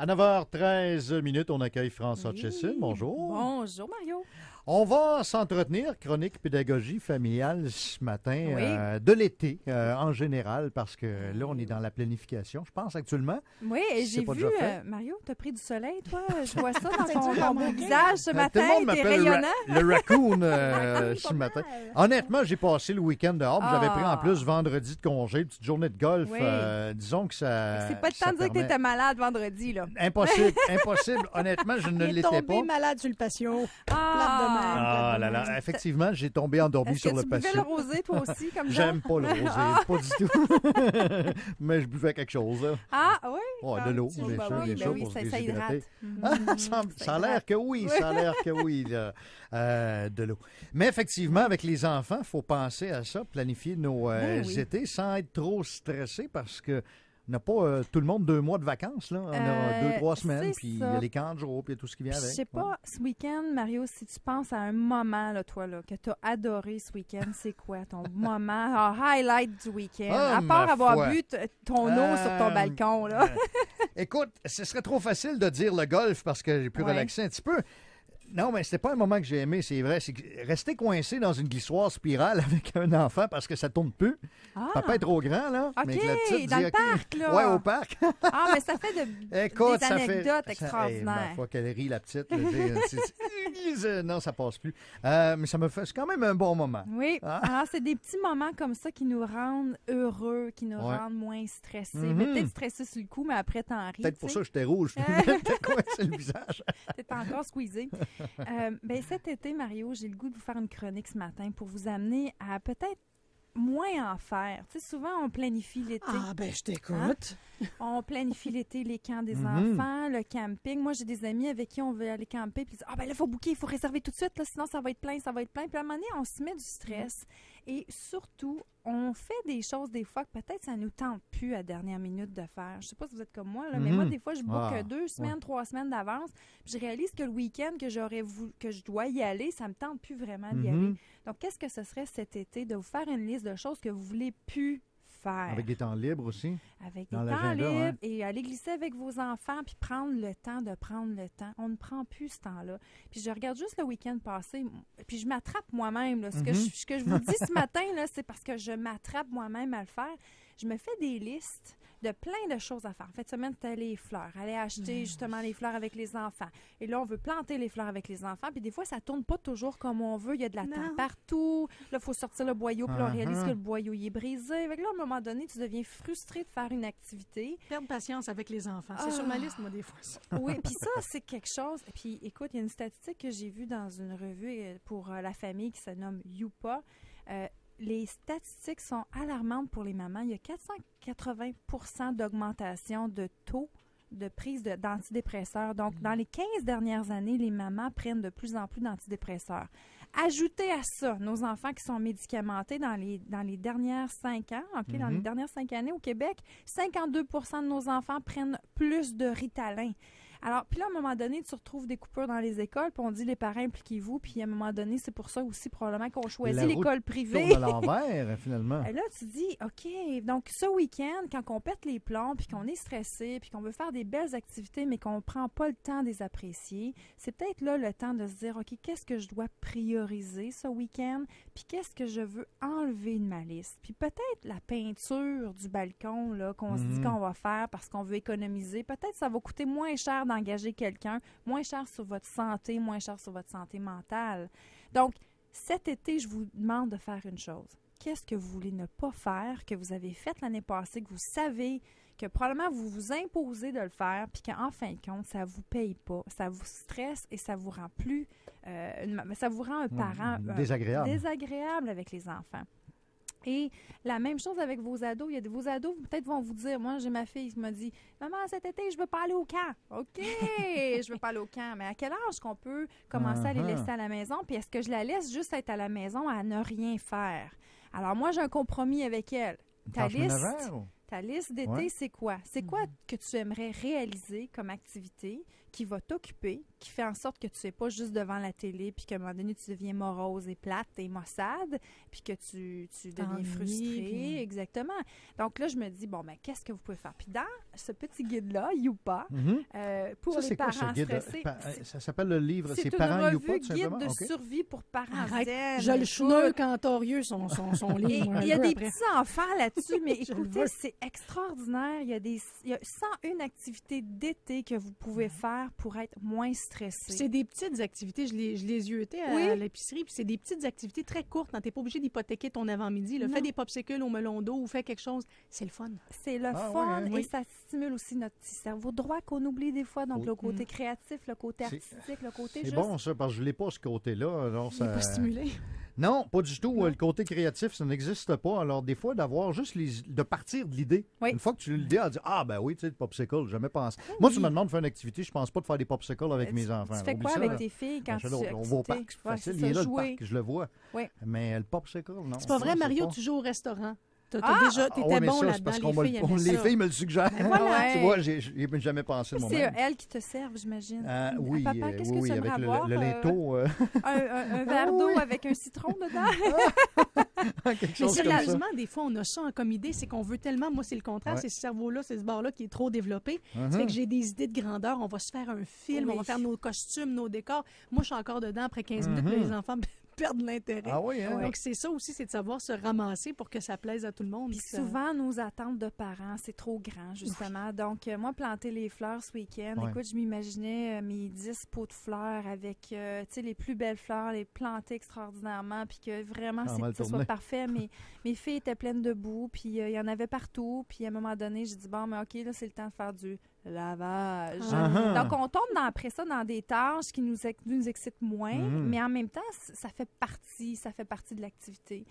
À 9h13, on accueille François Chesson. Bonjour. Bonjour, Mario. On va s'entretenir, chronique pédagogie familiale ce matin, de l'été en général, parce que là, on est dans la planification, je pense, actuellement. Oui, et j'ai vu, Mario, tu as pris du soleil, toi. Je vois ça dans ton beau visage ce matin. Tout le monde t'es m'appelle rayonnant. le raccoon ce matin. Honnêtement, j'ai passé le week-end dehors. J'avais pris en plus vendredi de congé, une petite journée de golf. Oui. Disons que ça. C'est pas le temps de dire que tu étais malade vendredi, là. Impossible. Honnêtement, je ne l'étais pas. Il est tombé malade sur le patio. Ah là là, effectivement, j'ai tombé endormi sur le patio. Est-ce que tu buvais le rosé, toi aussi, comme ça? J'aime pas le rosé, pas du tout. Mais je buvais quelque chose, là. Ah, oui? Ouais, de l'eau, bien sûr, bien sûr, pour se ça déshydrater. hydrate. Ça a l'air que oui, là, de l'eau. Mais effectivement, avec les enfants, il faut penser à ça, planifier nos étés sans être trop stressé parce que on n'a pas tout le monde 2 mois de vacances, là. On a 2-3 semaines, puis il y a les camps de jour, puis il y a tout ce qui vient avec. Je sais pas, ce week-end, Mario, si tu penses à un moment, là, toi, là, que tu as adoré ce week-end, c'est quoi ton moment, highlight du week-end? À part avoir bu ton eau sur ton balcon, là. Écoute, ce serait trop facile de dire le golf parce que j'ai pu relaxer un petit peu. Non, mais c'était pas un moment que j'ai aimé, c'est vrai. C'est que rester coincé dans une glissoire spirale avec un enfant parce que ça tourne plus. Papa est trop grand, là. OK, mais que la petite dans dit, le parc, là. Ouais, au parc. Mais ça fait des anecdotes extraordinaires. Ma foi qu'elle rit, la petite. Non, ça passe plus. Mais ça me fait c'est quand même un bon moment. Oui. Alors, c'est des petits moments comme ça qui nous rendent heureux, qui nous rendent moins stressés. Mais peut-être stressés sur le coup, mais après, t'en ris. Peut-être pour ça que j'étais rouge. Peut-être coincé le visage. T'es encore squeezé. Cet été, Mario, j'ai le goût de vous faire une chronique ce matin pour vous amener à peut-être moins en faire. Tu sais, souvent, on planifie l'été. Je t'écoute. On planifie l'été, les camps des enfants, le camping. Moi, j'ai des amis avec qui on veut aller camper, puis ils disent, là, il faut booker, il faut réserver tout de suite, là, sinon ça va être plein. Puis à un moment donné, on se met du stress. Et surtout, on fait des choses des fois que peut-être ça nous tente plus à dernière minute de faire. Je sais pas si vous êtes comme moi, là, mais moi, des fois, je book 2 semaines, 3 semaines d'avance. Puis je réalise que le week-end que je dois y aller, ça me tente plus vraiment d'y aller. Donc, qu'est-ce que ce serait cet été de vous faire une liste de choses que vous voulez plus faire? Avec des temps libres aussi. Avec des temps libres et aller glisser avec vos enfants puis prendre le temps de prendre le temps. On ne prend plus ce temps-là. Puis je regarde juste le week-end passé, puis je m'attrape moi-même. Là. Ce que je vous dis ce matin, là, c'est parce que je m'attrape moi-même à le faire. Je me fais des listes de plein de choses à faire. En fait, cette semaine, c'était les fleurs. Aller acheter justement les fleurs avec les enfants. Et là, on veut planter les fleurs avec les enfants. Puis des fois, ça tourne pas toujours comme on veut. Il y a de la terre partout. Là, il faut sortir le boyau. Puis là, on réalise que le boyau il est brisé. Avec là, à un moment donné, tu deviens frustré de faire une activité. Perdre patience avec les enfants. C'est sur ma liste, moi, des fois. Ça. Oui, puis ça, c'est quelque chose. Puis écoute, il y a une statistique que j'ai vue dans une revue pour la famille qui se nomme Youpa. Les statistiques sont alarmantes pour les mamans. Il y a 480 d'augmentation de taux de prise d'antidépresseurs. Donc, dans les 15 dernières années, les mamans prennent de plus en plus d'antidépresseurs. Ajoutez à ça nos enfants qui sont médicamentés dans les dernières 5 ans, dans les dernières 5 années au Québec, 52 de nos enfants prennent plus de Ritalin. Alors, puis là, à un moment donné, tu retrouves des coupures dans les écoles, puis on dit les parents, impliquez-vous, puis à un moment donné, c'est pour ça aussi probablement qu'on choisit l'école privée. Tourne à l'envers, finalement. Et là, tu dis, OK, donc ce week-end, quand on pète les plombs, puis qu'on est stressé, puis qu'on veut faire des belles activités, mais qu'on ne prend pas le temps de les apprécier, c'est peut-être là le temps de se dire, OK, qu'est-ce que je dois prioriser ce week-end, puis qu'est-ce que je veux enlever de ma liste. Puis peut-être la peinture du balcon, là, qu'on se dit qu'on va faire parce qu'on veut économiser, peut-être ça va coûter moins cher d'engager quelqu'un, moins cher sur votre santé, moins cher sur votre santé mentale. Donc, cet été, je vous demande de faire une chose. Qu'est-ce que vous voulez ne pas faire, que vous avez fait l'année passée, que vous savez, que probablement vous vous imposez de le faire, puis qu'en fin de compte, ça ne vous paye pas, ça vous stresse et ça vous rend plus... ça vous rend un parent désagréable avec les enfants. Et la même chose avec vos ados. Il y a vos ados, peut-être vont vous dire, moi, j'ai ma fille qui m'a dit, maman, cet été, je veux pas aller au camp. OK, je veux pas aller au camp. Mais à quel âge qu'on peut commencer à les laisser à la maison? Puis est-ce que je la laisse juste être à la maison à ne rien faire? Alors moi, j'ai un compromis avec elle. Ta liste d'été, c'est quoi? C'est quoi que tu aimerais réaliser comme activité qui va t'occuper, qui fait en sorte que tu n'es pas juste devant la télé, puis qu'à un moment donné, tu deviens morose et plate et maussade, puis que tu deviens frustrée. Exactement. Donc là, je me dis, bon, ben, qu'est-ce que vous pouvez faire? Puis dans ce petit guide-là, Youpa, pour ça, les c'est quoi, parents ce guide? stressés... Ça s'appelle le livre, c'est une Parents Youpa, revue tout guide simplement? de survie pour parents Arrête, zen. je le cheneux cantorieux, son livre. Il y a des petits-enfants là-dessus, mais Je le écoutez, veux. c'est extraordinaire. Il y a 101 activités d'été que vous pouvez faire pour être moins stressé. C'est des petites activités. Je les yeutais à l'épicerie, puis c'est des petites activités très courtes. Tu n'es pas obligé d'hypothéquer ton avant-midi. Fais des popsicles au melon d'eau ou fais quelque chose. C'est le fun. C'est le fun et ça stimule aussi notre petit cerveau droit qu'on oublie des fois. Donc, le côté créatif, le côté artistique, le côté juste... C'est bon, ça, parce que je ne l'ai pas, ce côté-là. Alors, Il n'est pas stimulé. Non, pas du tout. Le côté créatif, ça n'existe pas. Alors, des fois, d'avoir juste de partir de l'idée. Oui. Une fois que tu as l'idée, à dire ah, ben oui, tu sais, le popsicle, j'ai jamais pensé. Moi, tu me demandes de faire une activité, je pense pas de faire des popsicles avec mes enfants. Tu fais Oublie quoi ça, avec là. tes filles quand tu On va au parc, c'est facile. Il est là, le parc, je le vois. Oui. Mais le popsicle, non. C'est pas vrai, c'est Mario, pas. tu joues au restaurant. T'étais ouais, mais bon ça, là-dedans. c'est parce Les les filles me le suggèrent. voilà. Tu vois, j'ai jamais pensé de C'est moi-même. elles qui te servent, j'imagine. Oui, Papa, qu'est-ce que tu avec aimerais boire? le linteau. Un verre d'eau avec un citron dedans? Quelque Mais chose comme ça. sérieusement, des fois, on a ça comme idée, c'est qu'on veut tellement. Moi, c'est le contraire, Ouais. c'est ce cerveau-là, c'est ce bord-là qui est trop développé. Ça fait que j'ai des idées de grandeur. On va se faire un film, Oui. on va faire nos costumes, nos décors. Moi, je suis encore dedans après 15 minutes, mais les enfants perdent l'intérêt. Ah oui, hein? Donc, c'est ça aussi, c'est de savoir se ramasser pour que ça plaise à tout le monde. Puis souvent, nos attentes de parents, c'est trop grand, justement. Donc, moi, planter les fleurs ce week-end, écoute, je m'imaginais mes 10 pots de fleurs avec, tu sais, les plus belles fleurs, les planter extraordinairement, puis que vraiment, que ce soit parfait. Mes filles étaient pleines de boue, puis il y en avait partout. Puis à un moment donné, j'ai dit, bon, mais OK, là, c'est le temps de faire du lavage. Donc, on tombe après ça dans des tâches qui nous excitent moins, mais en même temps, ça fait partie de l'activité.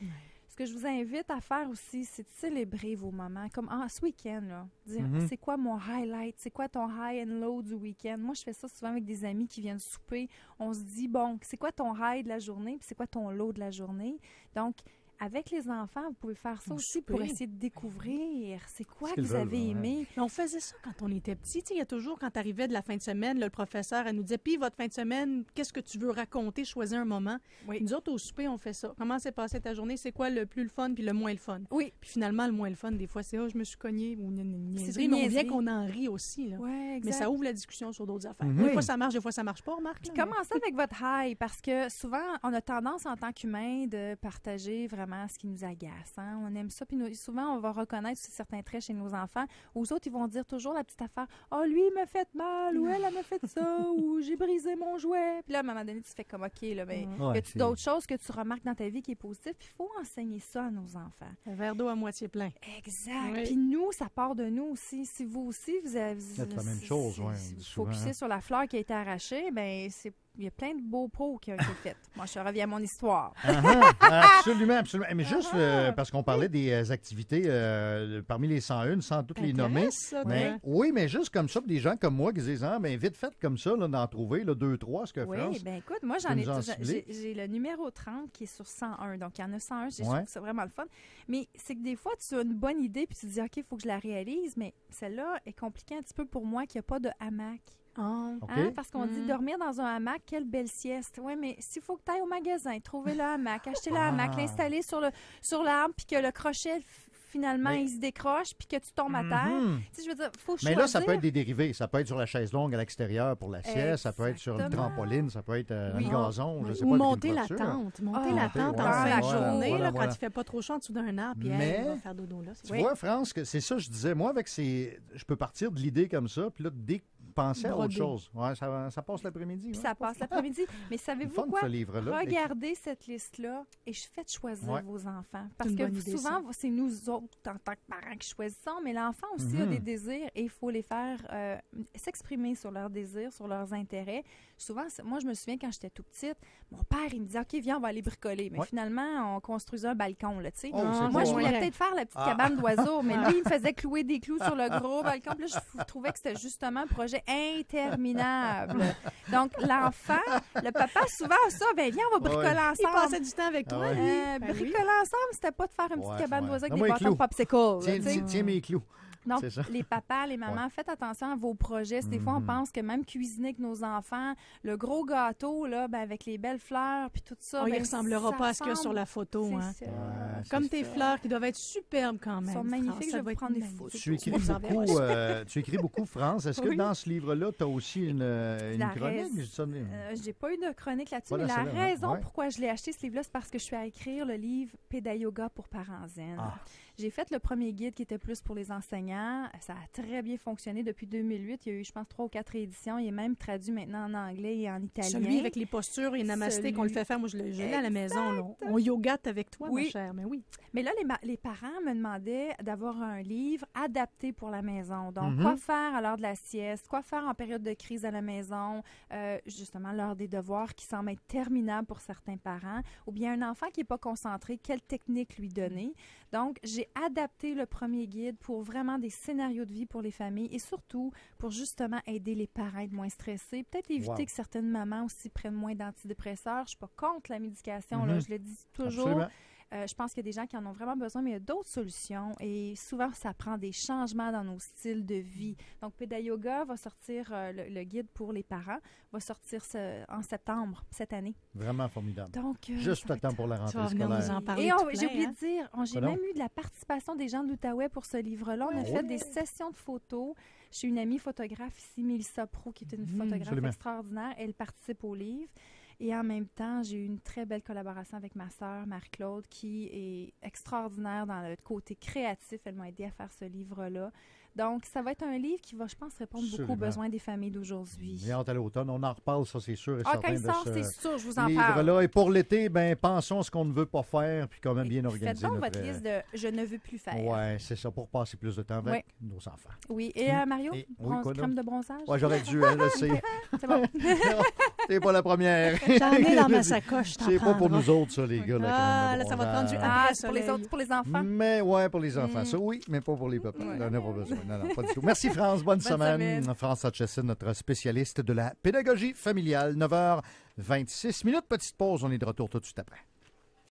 Ce que je vous invite à faire aussi, c'est de célébrer vos moments. Comme ce week-end, là, dire c'est quoi mon highlight, c'est quoi ton high and low du week-end. Moi, je fais ça souvent avec des amis qui viennent souper. On se dit, bon, c'est quoi ton high de la journée, puis c'est quoi ton low de la journée. Donc, avec les enfants, vous pouvez faire ça aussi pour essayer de découvrir c'est quoi que vous avez aimé. Mais on faisait ça quand on était petit. Il y a toujours, quand tu arrivais de la fin de semaine, là, le professeur, elle nous disait, puis votre fin de semaine, qu'est-ce que tu veux raconter? Choisis un moment. Oui. Nous autres, au souper, on fait ça. Comment s'est passée ta journée? C'est quoi le plus le fun puis le moins le fun? Oui. Puis finalement, le moins le fun, des fois, c'est je me suis cognée ou C'est mais on vient qu'on en rit aussi. Là. Ouais, exact. Mais ça ouvre la discussion sur d'autres affaires. Oui. Des fois, ça marche, des fois, ça marche pas, remarque. Puis commencez avec votre high, parce que souvent, on a tendance en tant qu'humain de partager vraiment ce qui nous agace. Hein? On aime ça. Puis souvent, on va reconnaître certains traits chez nos enfants. Aux autres, ils vont dire toujours la petite affaire. « Ah, lui, il m'a fait mal. » ou « Elle m'a fait ça. » ou « J'ai brisé mon jouet. » Puis là, à un moment donné, tu fais comme « OK, là, ben, y a-tu d'autres choses que tu remarques dans ta vie qui est positive? » Puis il faut enseigner ça à nos enfants. Un verre d'eau à moitié plein. Exact. Oui. Puis nous, ça part de nous aussi. Si vous aussi, vous avez... C'est la même chose, oui. Si vous focussez sur la fleur qui a été arrachée, bien, il y a plein de beaux pots qui ont été faits. Moi, je reviens à mon histoire. Absolument, absolument. Mais juste parce qu'on parlait des activités parmi les 101, sans toutes les nommer. Ça, oui, mais juste comme ça, pour des gens comme moi qui disent, ben vite fait comme ça, d'en trouver 2, 3, ce que France. Oui, bien écoute, moi, j'ai le numéro 30 qui est sur 101. Donc, il y en a 101, je trouve que c'est vraiment le fun. Mais c'est que des fois, tu as une bonne idée puis tu te dis, OK, il faut que je la réalise, mais celle-là est compliquée un petit peu pour moi qu'il n'y a pas de hamac. Okay. Parce qu'on dit dormir dans un hamac, quelle belle sieste. Oui, mais s'il faut que tu ailles au magasin, trouver le hamac, acheter le hamac, l'installer sur l'arbre, puis que le crochet, finalement, il se décroche, puis que tu tombes à terre. Tu sais, je veux dire, faut choisir. Mais là, ça peut être des dérivés. Ça peut être sur la chaise longue à l'extérieur pour la sieste, ça peut être sur une trampoline, ça peut être un gazon, je sais ou pas. monter la tente. Monter la tente en fin de journée, quand il ne fait pas trop chaud en dessous d'un arbre, puis elle va faire dodo là. Tu vois, France, c'est ça que je disais. Moi, je peux partir de l'idée comme ça, puis là, penser à autre chose. Ouais, ça passe l'après-midi. Puis ça passe l'après-midi. Mais savez-vous quoi? Regardez cette liste-là et faites choisir vos enfants. Parce que souvent, c'est nous autres, en tant que parents, qui choisissons, mais l'enfant aussi a des désirs et il faut les faire s'exprimer sur leurs désirs, sur leurs intérêts. Souvent, moi, je me souviens quand j'étais tout petite, mon père, il me disait, OK, viens, on va aller bricoler. Mais finalement, on construisait un balcon, là, tu sais. Moi, je voulais peut-être faire la petite cabane d'oiseaux, mais lui, il me faisait clouer des clous sur le gros balcon. Puis là, je trouvais que c'était justement un projet interminable. Donc, l'enfant, le papa, souvent, ça, ben viens, on va bricoler ensemble. Il passait du temps avec toi. Bricoler ensemble, c'était pas de faire une petite cabane d'oiseaux avec des bâtons de popsicle. Tiens mes clous. Donc, les papas, les mamans, faites attention à vos projets. Des fois, on pense que même cuisiner avec nos enfants, le gros gâteau, là, avec les belles fleurs, puis tout ça... il ne ressemblera pas à ce qu'il y a sur la photo. Hein. Comme tes fleurs, qui doivent être superbes quand même. Ils sont magnifiques, je vais prendre des photos. Tu écris beaucoup, France. Est-ce que dans ce livre-là, tu as aussi une chronique? J'ai pas eu de chronique là-dessus, mais la raison pourquoi je l'ai acheté, ce livre-là, c'est parce que je suis à écrire le livre Pédayoga pour parents zen. J'ai fait le premier guide qui était plus pour les enseignants. Ça a très bien fonctionné depuis 2008. Il y a eu, je pense, 3 ou 4 éditions. Il est même traduit maintenant en anglais et en italien. Celui avec les postures et namasté qu'on le fait faire. Moi, je l'ai à la maison. Là. On yogate avec toi, ma chère. Mais oui. Mais là, les parents me demandaient d'avoir un livre adapté pour la maison. Donc, quoi faire à l'heure de la sieste? Quoi faire en période de crise à la maison? Justement, l'heure des devoirs qui semble être terminable pour certains parents. Ou bien un enfant qui n'est pas concentré, quelle technique lui donner? Donc, j'ai adapté le premier guide pour vraiment des scénarios de vie pour les familles et surtout pour justement aider les parents à être moins stressés. Peut-être éviter que certaines mamans aussi prennent moins d'antidépresseurs. Je ne suis pas contre la médication, là, je le dis toujours. Absolument. Je pense qu'il y a des gens qui en ont vraiment besoin, mais il y a d'autres solutions et souvent, ça prend des changements dans nos styles de vie. Donc, Pédayoga va sortir, le guide pour les parents, va sortir en septembre cette année. Vraiment formidable. Donc, juste à temps pour la rentrée scolaire. Nous en parler et j'ai oublié de dire, j'ai même eu de la participation des gens de l'Outaouais pour ce livre-là. On a fait des sessions de photos. J'ai une amie photographe ici, Mélissa Pro, qui est une photographe extraordinaire. Elle participe au livre. Et en même temps, j'ai eu une très belle collaboration avec ma sœur, Marie-Claude, qui est extraordinaire dans le côté créatif. Elle m'a aidé à faire ce livre-là. Donc, ça va être un livre qui va, je pense, répondre beaucoup aux besoins des familles d'aujourd'hui. Bien, à l'automne, on en reparle, ça, c'est sûr et certain. Quand il sort, c'est sûr, je vous en parle. Là. Et pour l'été, pensons à ce qu'on ne veut pas faire, puis quand même bien organiser. Faites donc votre liste de « je ne veux plus faire ». Oui, c'est ça, pour passer plus de temps avec nos enfants. Oui, et Mario, crème de bronzage? Oui, j'aurais dû, c'est bon. T'es pas la première. J'en ai dans ma sacoche, c'est pas pour nous autres, ça, les gars. Là, ça va prendre du pour les enfants. Mais pour les enfants, ça, oui, mais pas pour les papas. On n'a pas besoin. Non, pas du tout. Merci, France. Bonne semaine. France Hutchison, notre spécialiste de la pédagogie familiale. 9h26. Petite pause. On est de retour tout de suite après.